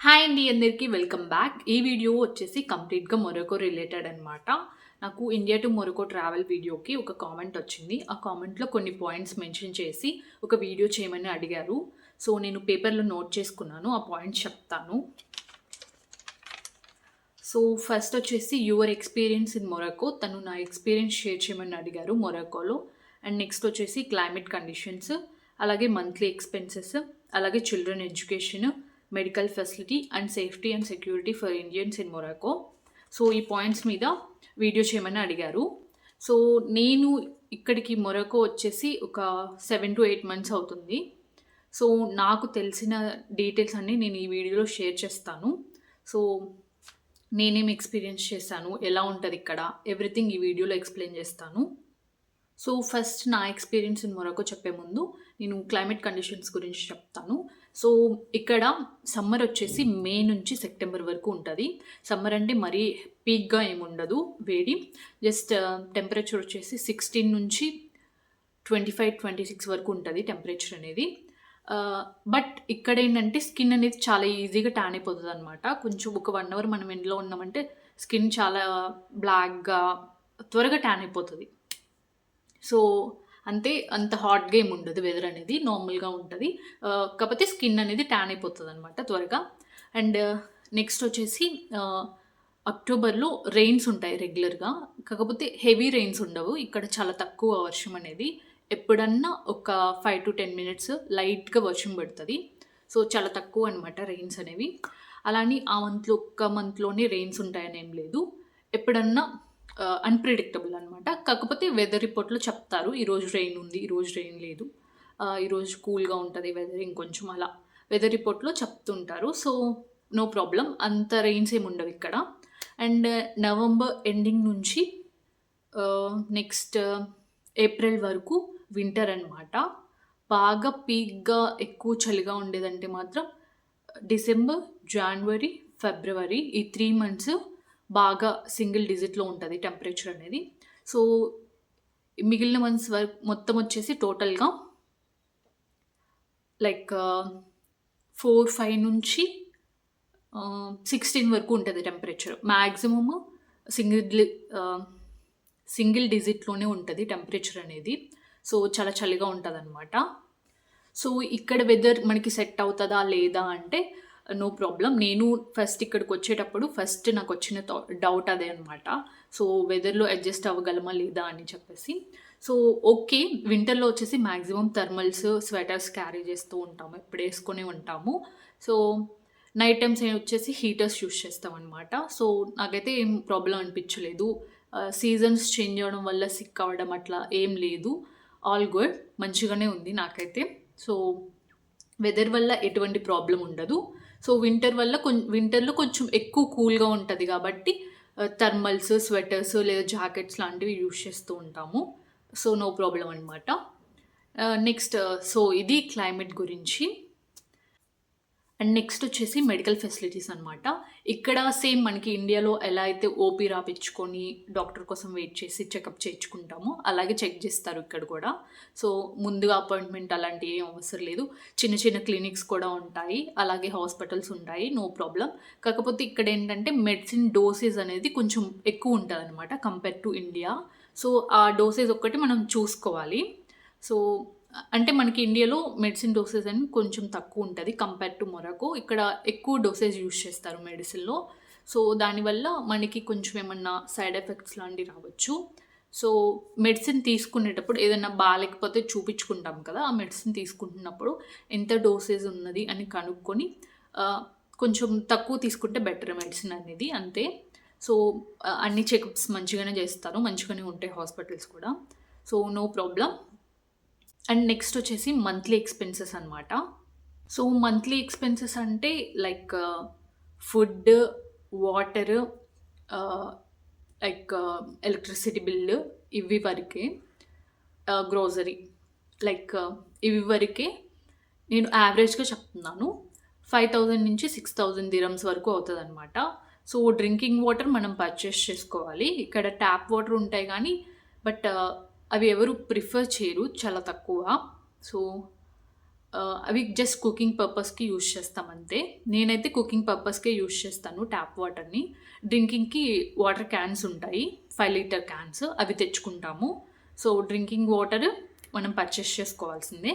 Hi అండి అందరికీ welcome back. ఈ వీడియో వచ్చేసి కంప్లీట్‌గా మొరొకో రిలేటెడ్ అనమాట. నాకు ఇండియా టు మొరొకో ట్రావెల్ వీడియోకి ఒక కామెంట్ వచ్చింది. ఆ కామెంట్‌లో కొన్ని పాయింట్స్ మెన్షన్ చేసి ఒక వీడియో చేయమని అడిగారు. సో, నేను పేపర్‌లో నోట్ చేసుకున్నాను. ఆ పాయింట్స్ చెప్తాను. సో, ఫస్ట్ వచ్చేసి యువర్ ఎక్స్‌పీరియన్స్ ఇన్ మొరొకో. తను నా ఎక్స్‌పీరియన్స్ షేర్ చేయమని అడిగారు మొరొకోలో. అండ్ నెక్స్ట్ వచ్చేసి క్లైమేట్ కండిషన్స్, అలాగే మంత్లీ ఎక్స్‌పెన్సెస్, అలాగే children education, medical facility and safety and security for Indians in Morocco. So, ఈ పాయింట్స్ మీద వీడియో చేయమని అడిగారు. సో, నేను ఇక్కడికి మొరాకో వచ్చేసి ఒక 7-8 మంత్స్ అవుతుంది. సో, నాకు తెలిసిన డీటెయిల్స్ అన్నీ నేను ఈ వీడియోలో షేర్ చేస్తాను. సో, నేనేమి ఎక్స్‌పీరియన్స్ చేశాను, ఎలా ఉంటదిక్కడ, ఎవ్రీథింగ్ ఈ వీడియోలో ఎక్స్‌ప్లెయిన్ చేస్తాను. సో, ఫస్ట్ నా ఎక్స్‌పీరియన్స్ ఇన్ మొరాకో చెప్పే ముందు నేను క్లైమేట్ కండిషన్స్ గురించి చెప్తాను. సో, ఇక్కడ సమ్మర్ వచ్చేసి మే నుంచి సెప్టెంబర్ వరకు ఉంటది. సమ్మర్ అంటే మరీ పీక్‌గా ఏముండదు వేడి. జస్ట్ టెంపరేచర్ వచ్చేసి 16 నుంచి 25, 26 వరకు ఉంటది టెంపరేచర్ అనేది. బట్ ఇక్కడేంటంటే స్కిన్ అనేది చాలా ఈజీగా ట్యాన్ అయిపోతదనమాట. కొంచెం ఒక 1 అవర్ మనం ఎండలో ఉన్నామంటే స్కిన్ చాలా బ్లాక్‌గా త్వరగా ట్యాన్ అయిపోతది. సో, అంత హాట్‌గా ఏమి ఉండదు వెదర్ అనేది. నార్మల్‌గా ఉంటది. కాపోతే స్కిన్ అనేది ట్యాన్ అయిపోతదనమాట త్వరగా. అండ్ నెక్స్ట్ వచ్చేసి అక్టోబర్‌లో రెయిన్స్ ఉంటాయి రెగ్యులర్‌గా. కాకపోతే హెవీ రెయిన్స్ ఉండవు. ఇక్కడ చాలా తక్కువ వర్షం అనేది. ఎప్పుడన్నా ఒక 5-10 మినిట్స్ లైట్‌గా వర్షం పడతది. సో, చాలా తక్కువ అనమాట రెయిన్స్ అనేవి. అలా అని ఆ ఒక్క మంత్‌లోనే రెయిన్స్ ఉంటాయని ఏం లేదు. ఎప్పుడన్నా అన్‌ప్రెడిక్టబుల్ అనమాట. కాకపోతే వెదర్ రిపోర్ట్‌లో చెప్తారు. ఈరోజు రెయిన్ ఉంది, ఈరోజు రెయిన్ లేదు. ఈరోజు కూల్‌గా ఉంటది వెదర్ ఇంకొంచెం అలా వెదర్ రిపోర్ట్‌లో చెప్తుంటారు. So, no problem. అంత రెయిన్స్ ఏమి ఉండవిక్కడ. అండ్ నవంబర్ ఎండింగ్ నుంచి నెక్స్ట్ ఏప్రిల్ వరకు వింటర్ అనమాట. బాగా పీక్‌గా ఎక్కువ చలిగా ఉండేదంటే మాత్రం డిసెంబర్, జాన్వరి, ఫిబ్రవరి ఈ 3 మంత్స్ బాగా సింగిల్ డిజిట్‌లో ఉంటది టెంపరేచర్ అనేది. సో, మిగిలిన మంత్స్ మొత్తం వచ్చేసి టోటల్‌గా లైక్ 4, 5 నుంచి 16 వరకు ఉంటది టెంపరేచర్. మాక్సిమమ్ సింగిల్ డి ఆహ్, సింగిల్ డిజిట్‌లోనే ఉంటది టెంపరేచర్ అనేది. సో, చాలా చలిగా ఉంటదనమాట. సో, ఇక్కడ వెదర్ మనకి సెట్ అవుతదా? లేదా? అంటే నో ప్రాబ్లమ్. నేను ఫస్ట్ ఇక్కడికొచ్చేటప్పుడు ఫస్ట్ నాకొచ్చిన డౌట్ అదే అనమాట. సో, వెదర్‌లో అడ్జస్ట్ అవ్వగలమా? లేదా? అని చెప్పేసి. So, okay. వింటర్‌లో వచ్చేసి మాక్సిమం థర్మల్స్, స్వెటర్స్ క్యారీ చేస్తూ ఉంటాము. ఎప్పుడు ఏసుకొనే ఉంటాము. సో, నైట్ టైమ్స్ వచ్చేసి హీటర్స్ యూజ్ చేస్తామనమాట. సో, నాకైతే ఏం ప్రాబ్లమ్ అనిపించలేదు. సీజన్స్ చేంజ్ అవ్వడం వల్ల సిక్ అవ్వడం అట్లా ఏం లేదు. All good. మంచిగానే ఉంది నాకైతే. సో, వెదర్ వల్ల ఎటువంటి ప్రాబ్లమ్ ఉండదు. సో, వింటర్‌లో కొంచెం ఎక్కువ కూల్‌గా ఉంటది గాబట్టి థర్మల్స్, స్వెటర్స్ లేదా జాకెట్స్ లాంటివి యూజ్ చేస్తూ ఉంటాము. సో, నో ప్రాబ్లమ్ అనమాట. నెక్స్ట్ సో, ఇది క్లైమేట్ గురించి. అండ్ నెక్స్ట్ వచ్చేసి మెడికల్ ఫెసిలిటీస్ అనమాట. ఇక్కడ సేమ్ మనకి ఇండియాలో ఎలా అయితే ఓపీ రాపిచ్చుకొని డాక్టర్ కోసం వెయిట్ చేసి చెకప్ చేయించుకుంటామో అలాగే చెక్ చేస్తారు ఇక్కడ కూడా. సో, ముందుగా అపాయింట్మెంట్ అలాంటివి ఏం అవసరం లేదు. చిన్న చిన్న క్లినిక్స్ కూడా ఉంటాయి. అలాగే హాస్పిటల్స్ ఉంటాయి. No problem. కాకపోతే ఇక్కడ ఏంటంటే మెడిసిన్ డోసేజ్ అనేది కొంచెం ఎక్కువ ఉంటదనమాట కంపేర్ టు ఇండియా. సో, ఆ డోసేజ్ ఒక్కటి మనం చూసుకోవాలి. సో, అంటే మనకి ఇండియాలో మెడిసిన్ డోసేజ్ అని కొంచెం తక్కువ ఉంటది కంపేర్ టు మొరాకో. ఇక్కడ ఎక్కువ డోసేజ్ యూజ్ చేస్తారు మెడిసిన్‌లో. సో, దానివల్ల మనకి కొంచెం ఏమన్నా సైడ్ ఎఫెక్ట్స్ లాంటివి రావచ్చు. సో, మెడిసిన్ తీసుకునేటప్పుడు ఏదన్నా బాలేకపోతే చూపించుకుంటాం కదా! ఆ మెడిసిన్ తీసుకుంటున్నప్పుడు ఎంత డోసేజ్ ఉన్నది అని కనుక్కొని కొంచెం తక్కువ తీసుకుంటే బెటర్ మెడిసిన్ అనేది అంతే. సో, అన్ని చెకప్స్ మంచిగానే చేస్తారు. మంచిగానే ఉంటాయి హాస్పిటల్స్ కూడా. So, no problem. And next వచ్చేసి మంత్లీ ఎక్స్‌పెన్సెస్ అనమాట. సో, మంత్లీ ఎక్స్‌పెన్సెస్ అంటే like food, water, ah, like electricity bill ఇవి వరకే. గ్రోసరీ లైక్ ఇవి వరకే. నేను యావరేజ్‌గా చెప్తున్నాను. 5,000 నుంచి 6,000 దిరమ్స్ వరకు అవుతదనమాట. సో, డ్రింకింగ్ వాటర్ మనం పర్చేస్ చేసుకోవాలి. ఇక్కడ ట్యాప్ వాటర్ ఉంటాయి గానీ, బట్ అవి ఎవరు ప్రిఫర్ చేయరు. చాలా తక్కువ. సో, అవి జస్ట్ కుకింగ్ పర్పస్కి యూజ్ చేస్తాం అంతే. నేనైతే కుకింగ్ పర్పస్కే యూజ్ చేస్తాను ట్యాప్ వాటర్ని. డ్రింకింగ్కి వాటర్ క్యాన్స్ ఉంటాయి, 5 లీటర్ క్యాన్స్, అవి తెచ్చుకుంటాము. సో డ్రింకింగ్ వాటర్ మనం పర్చేస్ చేసుకోవాల్సిందే.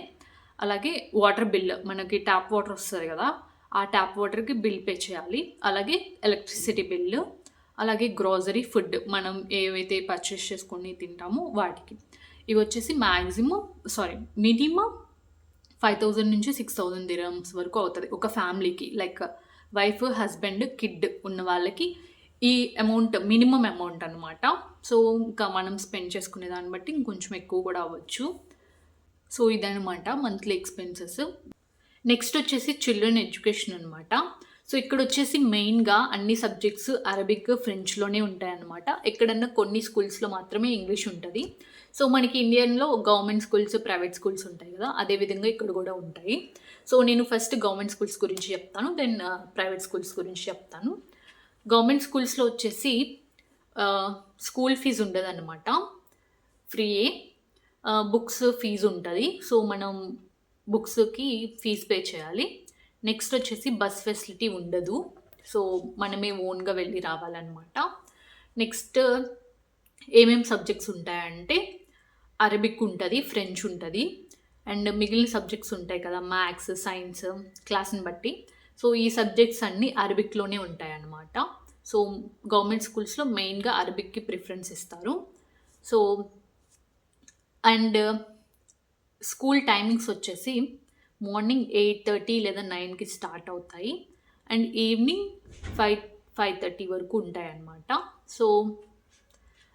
అలాగే వాటర్ బిల్, మనకి ట్యాప్ వాటర్ వస్తుంది కదా, ఆ ట్యాప్ వాటర్కి బిల్ పే చేయాలి. అలాగే ఎలక్ట్రిసిటీ బిల్లు, అలాగే గ్రోసరీ ఫుడ్ మనం ఏవైతే పర్చేస్ చేసుకొని తింటామో వాటికి. ఇవి వచ్చేసి మినిమం 5,000 నుంచి 6,000 dirhams వరకు అవుతుంది ఒక ఫ్యామిలీకి. లైక్ వైఫ్, హస్బెండ్, కిడ్ ఉన్న వాళ్ళకి ఈ అమౌంట్ మినిమం అమౌంట్ అనమాట. సో ఇంకా మనం స్పెండ్ చేసుకునే దాన్ని బట్టి ఇంకొంచెం ఎక్కువ కూడా అవ్వచ్చు. సో ఇదనమాట మంత్లీ ఎక్స్పెన్సెస్. నెక్స్ట్ వచ్చేసి చిల్డ్రన్ ఎడ్యుకేషన్ అనమాట. సో ఇక్కడ వచ్చేసి మెయిన్గా అన్ని సబ్జెక్ట్స్ అరబిక్, ఫ్రెంచ్లోనే ఉంటాయన్నమాట. ఎక్కడన్నా కొన్ని స్కూల్స్లో మాత్రమే ఇంగ్లీష్ ఉంటుంది. సో మనకి ఇండియన్లో గవర్నమెంట్ స్కూల్స్, ప్రైవేట్ స్కూల్స్ ఉంటాయి కదా, అదేవిధంగా ఇక్కడ కూడా ఉంటాయి. సో నేను ఫస్ట్ గవర్నమెంట్ స్కూల్స్ గురించి చెప్తాను, దెన్ ప్రైవేట్ స్కూల్స్ గురించి చెప్తాను. గవర్నమెంట్ స్కూల్స్లో వచ్చేసి స్కూల్ ఫీజు ఉండదు అనమాట, ఫ్రీయే. బుక్స్ ఫీజు ఉంటుంది, సో మనం బుక్స్కి ఫీజు పే చేయాలి. నెక్స్ట్ వచ్చేసి బస్ ఫెసిలిటీ ఉండదు, సో మనమే ఓన్గా వెళ్ళి రావాలన్నమాట. నెక్స్ట్ ఏమేమి సబ్జెక్ట్స్ ఉంటాయంటే అరబిక్ ఉంటుంది, ఫ్రెంచ్ ఉంటుంది, అండ్ మిగిలిన సబ్జెక్ట్స్ ఉంటాయి కదా, మ్యాథ్స్, సైన్స్, క్లాస్ని బట్టి. సో ఈ సబ్జెక్ట్స్ అన్నీ అరబిక్లోనే ఉంటాయి అన్నమాట. సో గవర్నమెంట్ స్కూల్స్లో మెయిన్గా అరబిక్కి ప్రిఫరెన్స్ ఇస్తారు. సో అండ్ స్కూల్ టైమింగ్స్ వచ్చేసి మార్నింగ్ 8:30 లేదా 9కి స్టార్ట్ అవుతాయి, అండ్ ఈవినింగ్ 5:30 వరకు ఉంటాయి అన్నమాట. సో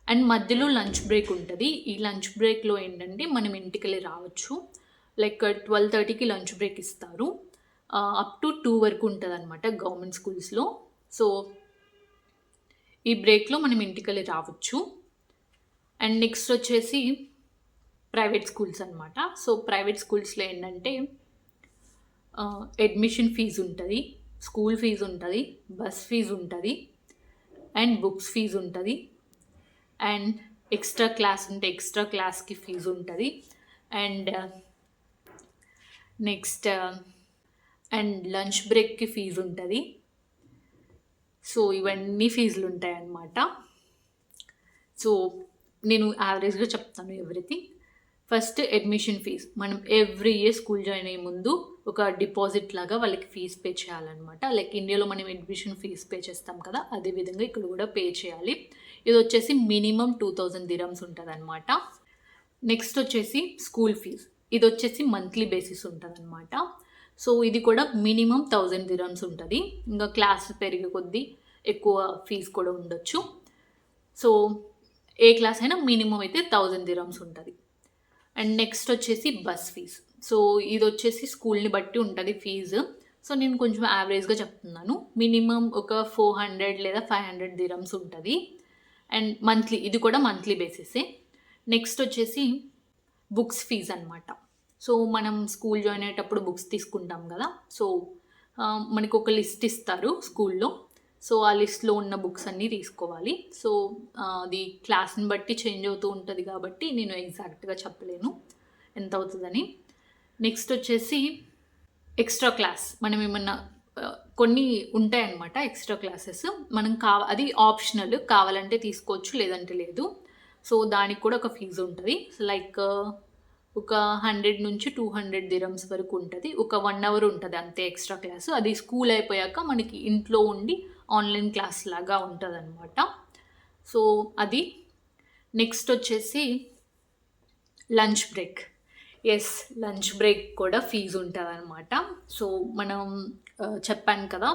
అండ్ మధ్యలో లంచ్ బ్రేక్ ఉంటుంది. ఈ లంచ్ బ్రేక్లో ఏంటంటే మనం ఇంటికి రావచ్చు. లైక్ 12:30కి లంచ్ బ్రేక్ ఇస్తారు, అప్ టు 2 వరకు ఉంటుంది అనమాట గవర్నమెంట్ స్కూల్స్లో. సో ఈ బ్రేక్లో మనం ఇంటికి రావచ్చు. అండ్ నెక్స్ట్ వచ్చేసి ప్రైవేట్ స్కూల్స్ అనమాట. సో ప్రైవేట్ స్కూల్స్లో ఏంటంటే అడ్మిషన్ ఫీజు ఉంటుంది, స్కూల్ ఫీజు ఉంటుంది, బస్ ఫీజు ఉంటుంది, అండ్ బుక్స్ ఫీజు ఉంటుంది, అండ్ ఎక్స్ట్రా క్లాస్ ఉంటే ఎక్స్ట్రా క్లాస్కి ఫీజు ఉంటుంది, అండ్ నెక్స్ట్ అండ్ లంచ్ బ్రేక్కి ఫీజు ఉంటుంది. సో ఇవన్నీ ఫీజులు ఉంటాయి అన్నమాట. సో నేను యావరేజ్గా చెప్తాను ఎవ్రీథింగ్. ఫస్ట్ అడ్మిషన్ ఫీజ్, మనం ఎవ్రీ ఇయర్ స్కూల్ జాయిన్ అయ్యే ముందు ఒక డిపాజిట్ లాగా వాళ్ళకి ఫీజ్ పే చేయాలన్నమాట. లైక్ ఇండియాలో మనం అడ్మిషన్ ఫీజ్ పే చేస్తాం కదా, అదేవిధంగా ఇక్కడ కూడా పే చేయాలి. ఇది వచ్చేసి మినిమం 2,000 dirhams ఉంటుంది అనమాట. నెక్స్ట్ వచ్చేసి స్కూల్ ఫీజ్, ఇది వచ్చేసి మంత్లీ బేసిస్ ఉంటుంది అనమాట. సో ఇది కూడా మినిమం 1,000 dirhams ఉంటుంది. ఇంకా క్లాస్ పెరిగే కొద్దీ ఎక్కువ ఫీజు కూడా ఉండొచ్చు. సో ఏ క్లాస్ అయినా మినిమం అయితే 1,000 dirhams ఉంటుంది. అండ్ నెక్స్ట్ వచ్చేసి బస్ ఫీజ్. సో ఇది వచ్చేసి స్కూల్ని బట్టి ఉంటుంది ఫీజు. సో నేను కొంచెం యావరేజ్గా చెప్తున్నాను. మినిమం ఒక 400 లేదా 500 dirhams ఉంటుంది. అండ్ మంత్లీ, ఇది కూడా మంత్లీ బేసిసే. నెక్స్ట్ వచ్చేసి బుక్స్ ఫీజ్ అనమాట. సో మనం స్కూల్ జాయిన్ అయ్యేటప్పుడు బుక్స్ తీసుకుంటాం కదా, సో మనకు ఒక లిస్ట్ ఇస్తారు స్కూల్లో. సో ఆ లిస్ట్లో ఉన్న బుక్స్ అన్నీ తీసుకోవాలి. సో అది క్లాస్ని బట్టి చేంజ్ అవుతూ ఉంటుంది కాబట్టి నేను ఎగ్జాక్ట్గా చెప్పలేను ఎంత అవుతుందని. నెక్స్ట్ వచ్చేసి ఎక్స్ట్రా క్లాస్, మనం ఏమన్నా కొన్ని ఉంటాయన్నమాట ఎక్స్ట్రా క్లాసెస్, మనం అది ఆప్షనల్, కావాలంటే తీసుకోవచ్చు లేదంటే లేదు. సో దానికి కూడా ఒక ఫీజు ఉంటుంది. లైక్ ఒక 100 నుంచి 200 dirhams వరకు ఉంటుంది. ఒక 1 hour ఉంటుంది అంతే ఎక్స్ట్రా క్లాసు. అది స్కూల్ అయిపోయాక మనకి ఇంట్లో ఉండి ఆన్లైన్ క్లాస్ లాగా ఉంటుంది అనమాట. సో అది. నెక్స్ట్ వచ్చేసి lunch break. Yes, lunch break కూడా ఫీజు ఉంటుంది అనమాట. సో మనం చెప్పాను కదా,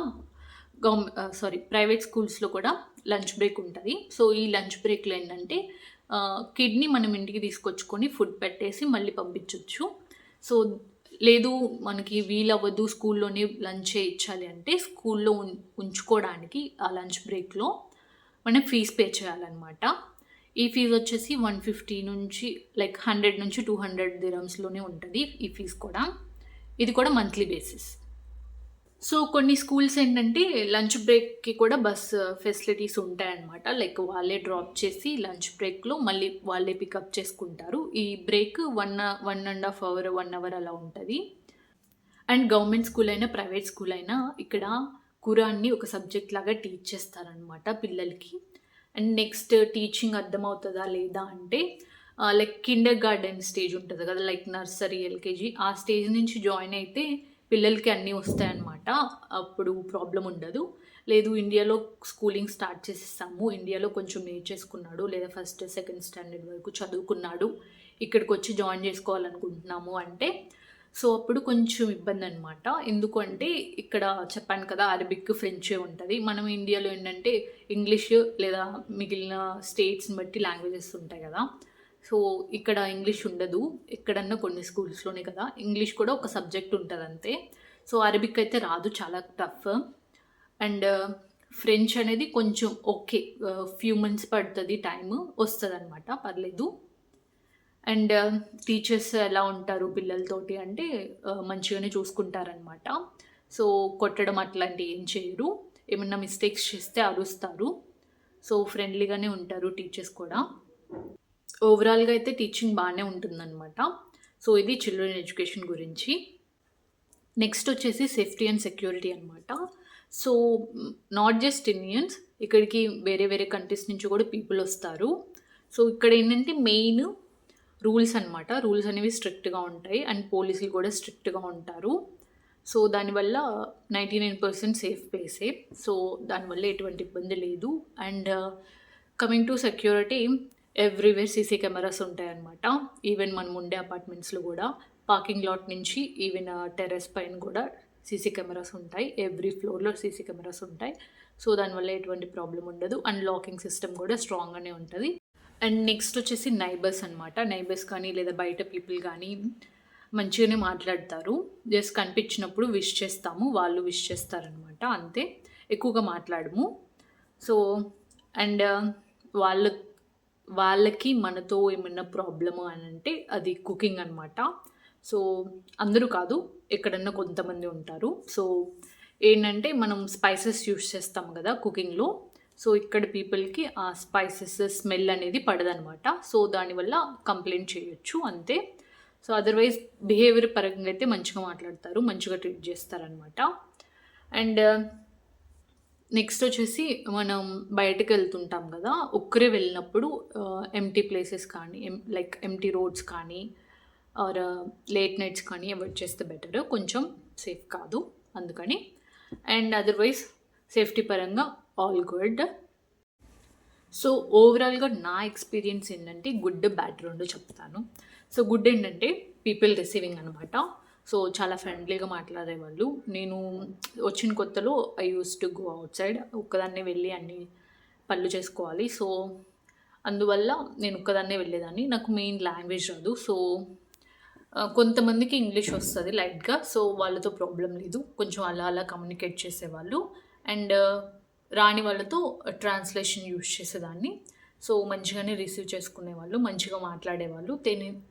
ప్రైవేట్ స్కూల్స్లో కూడా లంచ్ బ్రేక్ ఉంటుంది. సో ఈ లంచ్ బ్రేక్లో ఏంటంటే కిడ్ని మనం ఇంటికి తీసుకొచ్చుకొని ఫుడ్ పెట్టేసి మళ్ళీ పంపించవచ్చు. సో లేదు మనకి వీలవ్వదు స్కూల్లోనే లంచ్ ఇచ్చాలి అంటే స్కూల్లో ఉంచుకోవడానికి ఆ లంచ్ బ్రేక్లో మనం ఫీజు పే చేయాలన్నమాట. ఈ ఫీజు వచ్చేసి 150 నుంచి లైక్ 100 నుంచి 200 dirhamsలోనే ఉంటుంది ఈ ఫీజు కూడా. ఇది కూడా మంత్లీ బేసిస్. సో కొన్ని స్కూల్స్ ఏంటంటే లంచ్ బ్రేక్కి కూడా బస్ ఫెసిలిటీస్ ఉంటాయన్నమాట. లైక్ వాళ్ళే డ్రాప్ చేసి లంచ్ బ్రేక్లో మళ్ళీ వాళ్ళే పికప్ చేసుకుంటారు. ఈ బ్రేక్ 1.5 hour 1 hour అలా ఉంటుంది. అండ్ గవర్నమెంట్ స్కూల్ అయినా, ప్రైవేట్ స్కూల్ అయినా ఇక్కడ ఖురాన్‌ని ఒక సబ్జెక్ట్ లాగా టీచ్ చేస్తారనమాట పిల్లలకి. అండ్ నెక్స్ట్ టీచింగ్ అర్థమవుతదా లేదా అంటే లైక్ కిండర్‌గార్టెన్ స్టేజ్ ఉంటది కదా! లైక్ నర్సరీ, ఎల్‌కేజీ ఆ స్టేజ్ నుంచి జాయిన్ అయితే పిల్లలకి అన్నీ వస్తాయన్నమాట. అప్పుడు ప్రాబ్లమ్ ఉండదు. లేదు ఇండియాలో స్కూలింగ్ స్టార్ట్ చేసేసాము, ఇండియాలో కొంచెం నేర్చేసుకున్నాడు లేదా ఫస్ట్, సెకండ్ స్టాండర్డ్ వరకు చదువుకున్నాడు, ఇక్కడికొచ్చి జాయిన్ చేసుకోవాలనుకుంటున్నాము అంటే సో, అప్పుడు కొంచెం ఇబ్బందనమాట. ఎందుకు అంటే ఇక్కడ చెప్పాను కదా! అరబిక్, ఫ్రెంచే ఉంటది. మనం ఇండియాలో ఏంటంటే ఇంగ్లీష్ లేదా మిగిలిన స్టేట్స్‌ని బట్టి లాంగ్వేజెస్ ఉంటాయి గదా! సో, ఇక్కడ ఇంగ్లీష్ ఉండదు. ఎక్కడన్నా కొన్ని స్కూల్స్‌లోనే కదా! ఇంగ్లీష్ కూడా ఒక సబ్జెక్ట్ ఉంటదంతే. సో, అరబిక్ అయితే రాదు, చాలా టఫ్. అండ్ ఫ్రెంచ్ అనేది కొంచెం ఓకే. ఫ్యూ మంత్స్ పడతది టైము. వస్తదనమాట, పర్లేదు. అండ్ టీచర్స్ ఎలా ఉంటారు పిల్లలతోటి అంటే మంచిగానే చూసుకుంటారనమాట. సో, కొట్టడం అట్లాంటివి ఏం చేయరు. ఏమన్నా మిస్టేక్స్ చేస్తే అరుస్తారు. సో, ఫ్రెండ్లీగానే ఉంటారు టీచర్స్ కూడా. ఓవరాల్‌గా అయితే టీచింగ్ బానే ఉంటుందనమాట. సో, ఇది చిల్డ్రన్ ఎడ్యుకేషన్ గురించి. నెక్స్ట్ వచ్చేసి సేఫ్టీ అండ్ సెక్యూరిటీ అనమాట. సో, నాట్ జస్ట్ ఇండియన్స్, ఇక్కడికి వేరే వేరే కంట్రీస్ నుంచి కూడా పీపుల్ వస్తారు. సో, ఇక్కడ ఏంటంటే మెయిన్ రూల్స్ అనమాట. రూల్స్ అనేవి స్ట్రిక్ట్‌గా ఉంటాయి. అండ్ పోలీసులు కూడా స్ట్రిక్ట్‌గా ఉంటారు. సో, దానివల్ల 99% సేఫ్ ప్లేసే. సో, దానివల్ల ఎటువంటి ఇబ్బంది లేదు. And coming to security, everywhere CC cameras ఉంటాయన్నమాట. ఈవెన్ మనం ఉండే అపార్ట్మెంట్స్‌లో కూడా పార్కింగ్ లాట్ నుంచి ఈవెన్ టెర్రస్ పైన కూడా సీసీ కెమెరాస్ ఉంటాయి. ఎవ్రీ ఫ్లోర్‌లో సీసీ కెమెరాస్ ఉంటాయి. సో, దానివల్ల ఎటువంటి ప్రాబ్లమ్ ఉండదు. అండ్ లాకింగ్ సిస్టమ్ కూడా స్ట్రాంగ్‌గానే ఉంటది. అండ్ నెక్స్ట్ వచ్చేసి నైబర్స్ అనమాట. నైబర్స్ కానీ లేదా బయట పీపుల్ కానీ మంచిగానే మాట్లాడతారు. జస్ట్ కనిపించినప్పుడు విష్ చేస్తాము, వాళ్ళు విష్ చేస్తారనమాట, అంతే. ఎక్కువగా మాట్లాడము. సో, అండ్ వాళ్ళ వాళ్ళకి మనతో ఏమన్నా ప్రాబ్లము అని అంటే అది కుకింగ్ అనమాట. సో, అందరూ కాదు, ఎక్కడన్నా కొంతమంది ఉంటారు. సో, ఏంటంటే మనం స్పైసెస్ యూస్ చేస్తాం కదా కుకింగ్‌లో. సో, ఇక్కడ పీపుల్‌కి ఆ స్పైసెస్ స్మెల్ అనేది పడదనమాట. సో, దానివల్ల కంప్లెయింట్ చేయొచ్చు, అంతే. సో, అదర్‌వైజ్ బిహేవియర్ పరంగా అయితే మంచిగా మాట్లాడతారు, మంచిగా ట్రీట్ చేస్తారనమాట. అండ్ నెక్స్ట్ వచ్చేసి మనం బయటకెళ్తుంటాం గదా! ఒక్కరే వెళ్ళినప్పుడు ఎంప్టీ ప్లేసెస్ కానీ, లైక్ ఎంప్టీ రోడ్స్ కానీ ఆర్ లేట్ నైట్స్ కానీ అవాయిడ్ చేస్తే బెటర్. కొంచెం సేఫ్ కాదు అందుకని. అండ్ అదర్‌వైజ్ సేఫ్టీ పరంగా ఆల్ గుడ్. సో, ఓవరాల్‌గా నా ఎక్స్‌పీరియన్స్ ఏంటంటే గుడ్, బ్యాడ్ 2 చెప్తాను. సో, గుడ్ ఏంటంటే పీపుల్ రిసీవింగ్ అనమాట. సో, చాలా ఫ్రెండ్లీగా మాట్లాడేవాళ్ళు. నేను వచ్చిన కొత్తలో I used to go outside. ఒక్కదాన్నే వెళ్ళి అన్ని పనులు చేసుకోవాలి. సో, అందువల్ల నేను ఒక్కదాన్నే వెళ్ళేదాన్ని. నాకు మెయిన్ లాంగ్వేజ్ రాదు. సో, కొంతమందికి ఇంగ్లీష్ వస్తది లైట్‌గా. సో, వాళ్ళతో ప్రాబ్లమ్ లేదు. కొంచెం అలా అలా కమ్యూనికేట్ చేసేవాళ్ళు. అండ్ రాని వాళ్ళతో ట్రాన్స్‌లేషన్ యూజ్ చేసేదాన్ని. సో, మంచిగానే రిసీవ్ చేసుకునేవాళ్ళు, మంచిగా మాట్లాడేవాళ్ళు,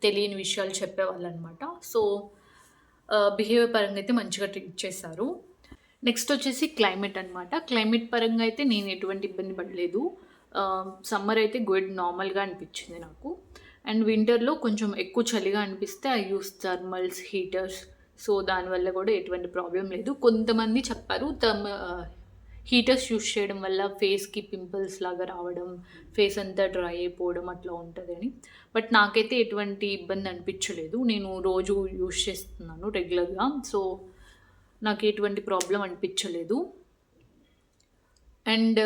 తెలియని విషయాలు చెప్పేవాళ్ళనమాట. సో, బిహేవియర్ పరంగా అయితే మంచిగా ట్రీట్ చేశారు. నెక్స్ట్ వచ్చేసి క్లైమేట్ అనమాట. క్లైమేట్ పరంగా అయితే నేను ఎటువంటి ఇబ్బంది పడలేదు. సమ్మర్ అయితే గుడ్, నార్మల్‌గా అనిపించింది నాకు. అండ్ వింటర్‌లో కొంచెం ఎక్కువ చలిగా అనిపిస్తే I use thermals, heaters. So, దానివల్ల కూడా ఎటువంటి ప్రాబ్లమ్ లేదు. కొంతమంది చెప్పారు హీటర్స్ యూజ్ చేయడం వల్ల ఫేస్‌కి పింపుల్స్ లాగా రావడం, ఫేస్ అంతా డ్రై అయిపోవడం అట్లా ఉంటదని. బట్ నాకైతే ఎటువంటి ఇబ్బంది అనిపించలేదు. నేను రోజు యూజ్ చేస్తున్నాను రెగ్యులర్‌గా. సో, నాకు ఎటువంటి ప్రాబ్లమ్ అనిపించలేదు. అండ్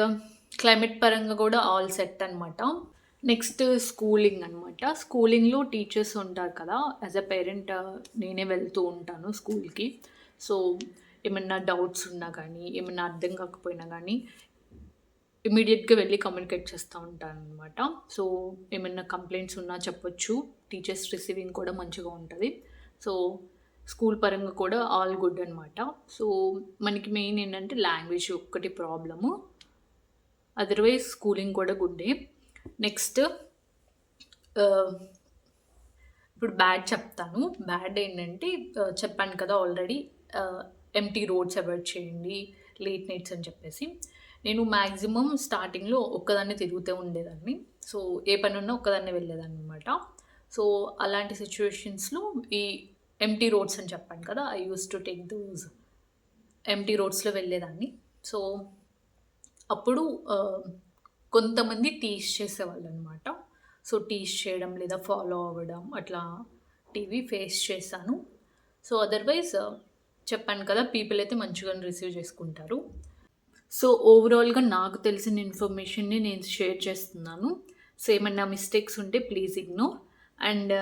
క్లైమేట్ పరంగా కూడా ఆల్ సెట్ అనమాట. నెక్స్ట్ స్కూలింగ్ అనమాట. స్కూలింగ్‌లో టీచర్స్ ఉంటారు కదా! యాస్ ఎ పేరెంట్ నేనే వెళ్తూ ఉంటాను స్కూల్‌కి. సో, ఏమన్నా డౌట్స్ ఉన్నా కానీ, ఏమన్నా అర్థం కాకపోయినా కానీ ఇమ్మీడియేట్‌గా వెళ్ళి కమ్యూనికేట్ చేస్తూ ఉంటాననమాట. సో, ఏమన్నా కంప్లెయింట్స్ ఉన్నా చెప్పొచ్చు. టీచర్స్ రిసీవింగ్ కూడా మంచిగా ఉంటది. సో, స్కూల్ పరంగా కూడా ఆల్ గుడ్ అనమాట. సో, మనకి మెయిన్ ఏంటంటే లాంగ్వేజ్ ఒక్కటి ప్రాబ్లము. అదర్‌వైజ్ స్కూలింగ్ కూడా గుడ్డే. నెక్స్ట్ ఇప్పుడు బ్యాడ్ చెప్తాను. బ్యాడ్ ఏంటంటే చెప్పాను కదా ఆల్రెడీ, ఎంప్టీ రోడ్స్ అవాయిడ్ చేయండి, లేట్ నైట్స్ అని చెప్పేసి. నేను మ్యాక్సిమం స్టార్టింగ్‌లో ఒక్కదాన్నే తిరుగుతూ ఉండేదాన్ని. సో, ఏ పనున్నా ఒక్కదాన్నే వెళ్ళేదాన్ననమాట. సో, అలాంటి సిట్యుయేషన్స్‌లో ఈ ఎంటీ రోడ్స్ అని చెప్పాను కదా, I use to take those empty రోడ్స్లో వెళ్ళేదాన్ని. సో అప్పుడు కొంతమంది టీజ్ చేసేవాళ్ళు అనమాట. సో టీజ్ చేయడం లేదా ఫాలో అవ్వడం అట్లా టీవీ ఫేస్ చేశాను. సో అదర్వైజ్ చెప్పాను కదా, పీపుల్ అయితే మంచిగానే రిసీవ్ చేసుకుంటారు. సో ఓవరాల్గా నాకు తెలిసిన ఇన్ఫర్మేషన్ని నేను షేర్ చేస్తున్నాను. సో ఏమన్నా మిస్టేక్స్ ఉంటే ప్లీజ్ ఇగ్నోర్. అండ్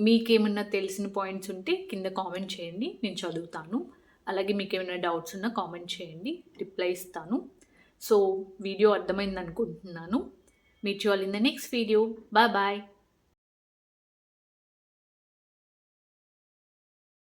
మీకేమన్నా తెలిసిన పాయింట్స్ ఉంటే కింద కామెంట్ చేయండి, నేను చదువుతాను. అలాగే మీకు ఏమైనా డౌట్స్ ఉన్నా కామెంట్ చేయండి, రిప్లై ఇస్తాను. సో వీడియో అర్థమైంది అనుకుంటున్నాను. Meet you all in the next video. Bye bye.